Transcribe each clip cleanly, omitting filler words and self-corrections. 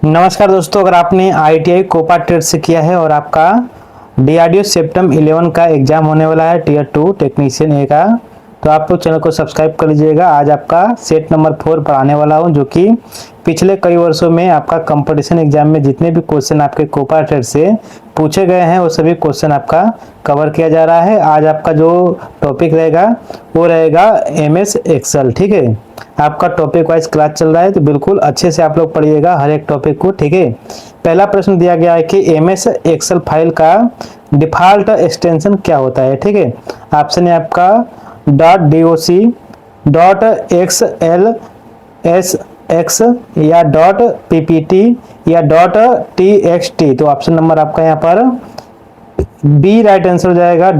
नमस्कार दोस्तों, अगर आपने ITI कोपा ट्रेड से किया है और आपका DRDO सेप्टम 11 का एग्जाम होने वाला है टियर 2 टेक्नीशियन ए का, तो आप लोग चैनल को सब्सक्राइब कर लीजिएगा। आज आपका सेट नंबर 4 पढ़ाने वाला हूं, जो कि पिछले कई वर्षों में आपका कंपटीशन एग्जाम में जितने भी क्वेश्चन आपके कोपा ट्रेड से पूछे गए हैं वो सभी क्वेश्चन आपका कवर किया जा रहा है। आज आपका जो टॉपिक रहेगा वो रहेगा MS एक्सेल। ठीक है, आपका टॉपिक वाइज क्लास चल रहा है, तो बिल्कुल अच्छे से आप लोग पढ़िएगा हर एक टॉपिक को। ठीक है, पहला प्रश्न दिया गया है कि MS एक्सेल फाइल का डिफॉल्ट एक्सटेंशन क्या होता है। ठीक है, ऑप्शन है आपका .doc, .xlsx या .ppt या .txt। तो ऑप्शन नंबर आपका यहाँ पर बी राइट आंसर हो जाएगा,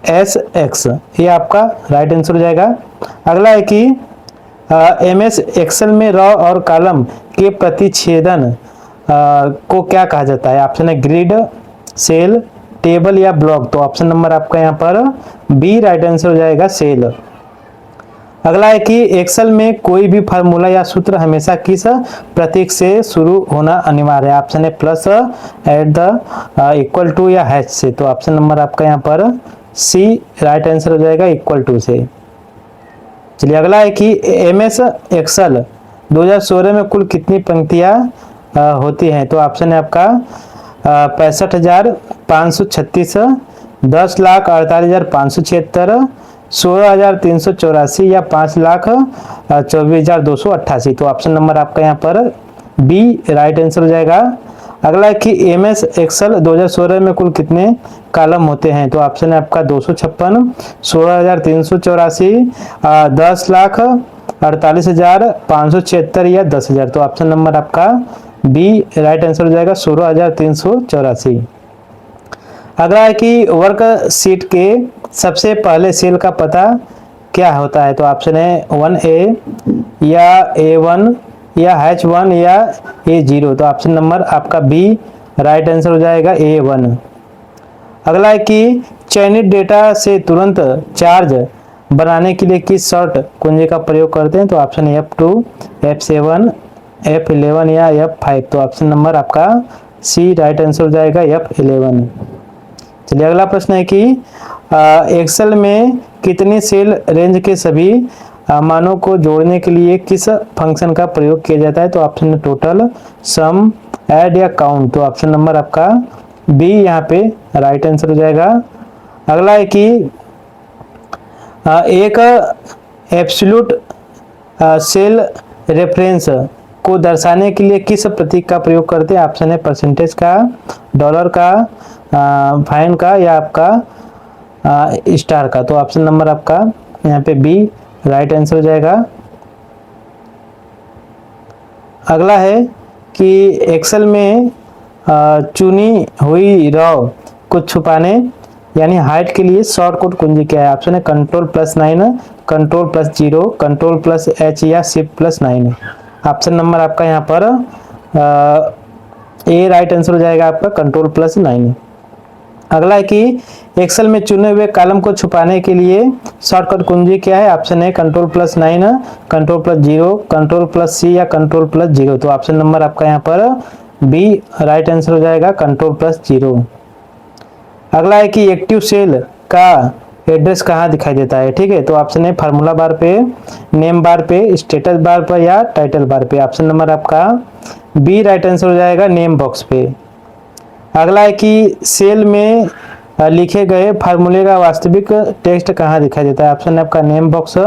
.xlsx, ये आपका राइट आंसर हो जाएगा। अगला है कि MS एक्सेल में रॉ और कॉलम के प्रतिच्छेदन को क्या कहा जाता है। ऑप्शन है ग्रिड, सेल, टेबल या ब्लॉक। तो ऑप्शन नंबर आपका यहाँ पर बी राइट आंसर हो जाएगा, सेल। अगला है कि एक्सेल में कोई भी फार्मूला या सूत्र हमेशा किस प्रतीक से शुरू होना अनिवार्य है। ऑप्शन है plus, at the, equal to या हैश से। तो ऑप्शन नंबर आपका यहाँ पर सी राइट आंसर हो जाएगा, इक्वल टू से। चलिए, अगला है कि MS एक्सेल 2016 में कुल कितनी पंक्तियां होती हैं। तो ऑप्शन है आपका 65,536, 10,48,576, 16,384 या 5,24,288। तो ऑप्शन नंबर आपका यहाँ पर बी राइट आंसर हो जाएगा। अगला है कि MS एक्सेल 2016 में कुल कितने कॉलम होते हैं। तो ऑप्शन है आपका 256, 16,384, 10,48,576 या 10,000। तो ऑप्शन नंबर आपका बी राइट आंसर हो जाएगा, 16,384। अगला है कि वर्कशीट के सबसे पहले सेल का पता क्या होता है। तो ऑप्शन है 1A या A1 या H1 या A0। तो ऑप्शन नंबर आपका बी राइट आंसर हो जाएगा, A1। अगला है कि चयनित डेटा से तुरंत चार्ज बनाने के लिए किस शॉर्ट कुंजी का प्रयोग करते हैं। तो ऑप्शन है F2, F7, F11 या F5। तो ऑप्शन नंबर आपका सी राइट आंसर हो जाएगा, F11। चलिए, अगला प्रश्न है कि एक्सेल में कितनी सेल रेंज के सभी मानों को जोड़ने के लिए किस फंक्शन का प्रयोग किया जाता है। तो ऑप्शन है टोटल, सम, ऐड या काउंट। तो ऑप्शन नंबर आपका बी यहाँ पे राइट आंसर हो जाएगा। अगला है कि एक एब्सोल्यूट सेल रेफरेंस को दर्शाने के लिए किस प्रतीक का प्रयोग करते हैं। ऑप्शन है परसेंटेज का, डॉलर का, फाइन का या आपका स्टार का। तो ऑप्शन नंबर आपका यहाँ पे बी राइट आंसर हो जाएगा। अगला है कि एक्सेल में चुनी हुई रॉ को छुपाने यानी हाइड के लिए शॉर्टकट कुंजी क्या है। ऑप्शन है Ctrl+9, Ctrl+0, Ctrl+H या Shift+9। ऑप्शन नंबर आपका यहाँ पर ए राइट आंसर हो जाएगा आपका, Ctrl+9। अगला है कि एक्सेल में चुने हुए कॉलम को छुपाने के लिए शॉर्टकट कुंजी क्या है। ऑप्शन है Ctrl+9, Ctrl+0, Ctrl+C या Ctrl+0। तो ऑप्शन नंबर आपका यहाँ पर बी राइट आंसर हो जाएगा, Ctrl+0। अगला है कि एक्टिव सेल का एड्रेस कहाँ दिखाई देता है। ठीक है, तो ऑप्शन है फार्मूला बार पे, नेम बार पे, स्टेटस बार पर या टाइटल बार पे। ऑप्शन नंबर आपका बी राइट आंसर हो जाएगा, नेम बॉक्स पे। अगला है कि सेल में लिखे गए फार्मूले का वास्तविक टेक्स्ट कहाँ दिखाई देता है। ऑप्शन है आपका name box,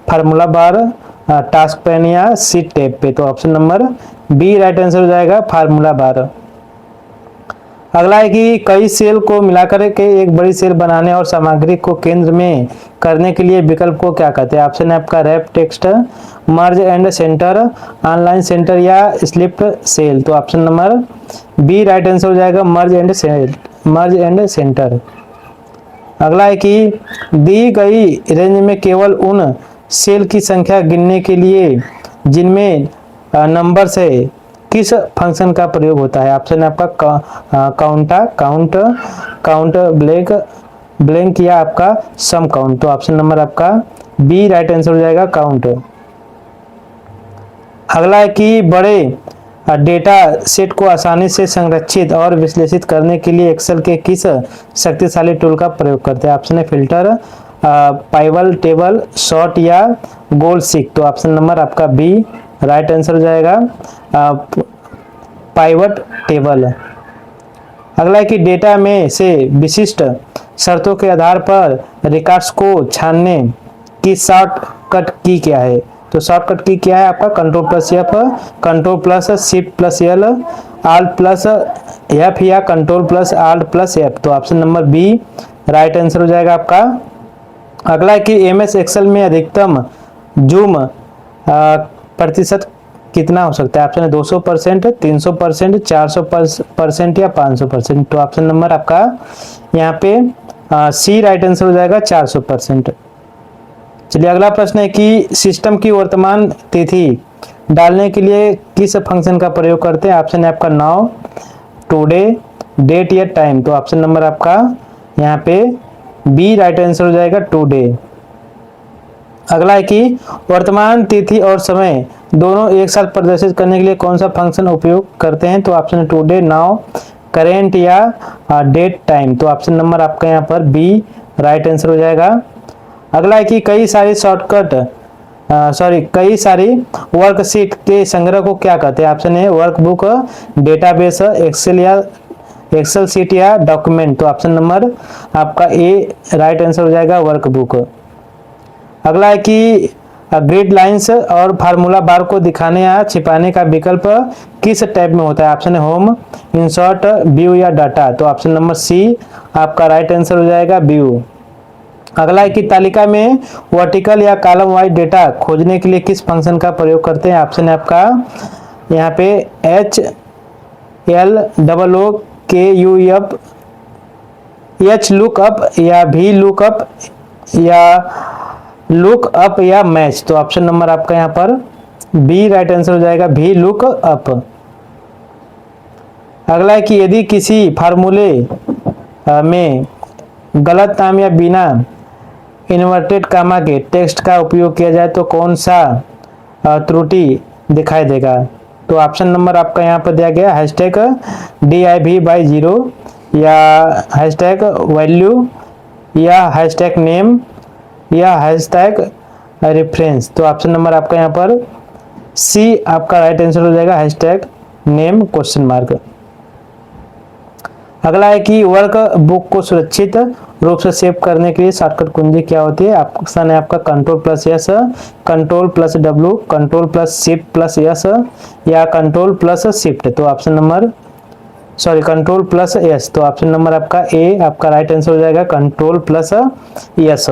formula bar, task pane या शीट टैब पे। तो option number B right answer हो जाएगा, फार्मूला बार। अगला है कि कई सेल को मिलाकर के एक बड़ी सेल बनाने और सामग्री को केंद्र में करने के लिए विकल्प को क्या कहते हैं। ऑप्शन है आपका wrap text, merge and center, online center या स्लिप सेल। तो option number B right answer हो जाएगा, मर्ज एंड सेंटर। अगला है कि दी गई रेंज में केवल उन सेल की संख्या गिनने के लिए जिनमें नंबर से किस फंक्शन का प्रयोग होता है। ऑप्शन है आपका काउंट ब्लैंक या आपका सम काउंट। तो ऑप्शन नंबर आपका बी राइट आंसर हो जाएगा, काउंट। अगला है कि बड़े डेटा सेट को आसानी से संरक्षित और विश्लेषित करने के लिए एक्सेल के किस शक्तिशाली टूल का प्रयोग करते हैं? ऑप्शन है फिल्टर, पाइवल टेबल, सॉर्ट या गोल सीक। तो ऑप्शन नंबर आपका बी राइट आंसर हो जाएगा, पाइवट टेबल। अगला है कि डेटा में से विशिष्ट शर्तों के आधार पर रिकॉर्ड्स को छानने की शॉर्टकट की क्या है? तो शॉर्टकट की क्या है आपका? Control plus F, control plus shift plus L, alt plus F या control plus alt plus F. तो option number B right answer हो जाएगा आपका। अगला है कि एमएस एक्सेल में अधिकतम जूम प्रतिशत कितना हो सकता है? ऑप्शन है 200%, 300%, 400% या 500%। तो ऑप्शन नंबर आपका यहाँ पे सी राइट आंसर हो जाएगा, 400%। चलिए अगला प्रश्न है कि सिस्टम की वर्तमान तिथि डालने के लिए किस फंक्शन का प्रयोग करते हैं? ऑप्शन है आपका नाउ, टुडे, डेट या टाइम। तो ऑप्शन नंबर आपका यहाँ पे बी राइट आंसर हो जाएगा, टुडे। अगला है कि वर्तमान तिथि और समय दोनों एक साथ प्रदर्शित करने के लिए कौन सा फंक्शन उपयोग करते हैं? तो ऑप्शन है टुडे, नाउ, करेंट या डेट टाइम। तो ऑप्शन नंबर आपका यहाँ पर बी राइट आंसर हो जाएगा। अगला है कि कई सारी वर्कशीट के संग्रह को क्या कहते हैं? ऑप्शन है वर्कबुक, डेटाबेस, एक्सेल या एक्सेल सीट या डॉक्यूमेंट। तो ऑप्शन नंबर आपका ए राइट आंसर हो जाएगा, वर्कबुक। अगला है कि ग्रिड लाइंस और फार्मूला बार को दिखाने या छिपाने का विकल्प किस टैब में होता है? ऑप्शन है होम, इंसर्ट, व्यू या डाटा। तो ऑप्शन नंबर सी आपका राइट आंसर हो जाएगा, व्यू। अगला है कि तालिका में वर्टिकल या कॉलम वाइज डेटा खोजने के लिए किस फंक्शन का प्रयोग करते हैं? ऑप्शन है आपका यहाँ पे एच एल डबल ओ के यू एफ, एच लुकअप या भी लुकअप या लुकअप या मैच। तो ऑप्शन नंबर आपका यहाँ पर बी राइट आंसर हो जाएगा, भी लुकअप। अगला है कि यदि किसी फार्मूले में गलत नाम या बिना इन्वर्टेड कामा के टेक्स्ट का उपयोग किया जाए तो कौन सा त्रुटि दिखाई देगा? तो ऑप्शन नंबर आपका यहाँ पर दिया गया हैशटैग div/0 या हैशटैग वैल्यू या हैशटैग नेम या हैशटैग रेफरेंस। तो ऑप्शन नंबर आपका यहाँ पर सी आपका राइट आंसर हो जाएगा, हैशटैग नेम क्वेश्चन मार्क। अगला है कि वर्क बुक को सुरक्षित रूप से सेव करने के लिए शॉर्टकट कुंजी क्या होती है? ऑप्शन है आपका control plus S, control plus W, control plus shift plus S या कंट्रोल प्लस शिफ्ट। तो option number control plus S. तो ऑप्शन नंबर आपका ए आपका राइट आंसर हो जाएगा, कंट्रोल प्लस एस।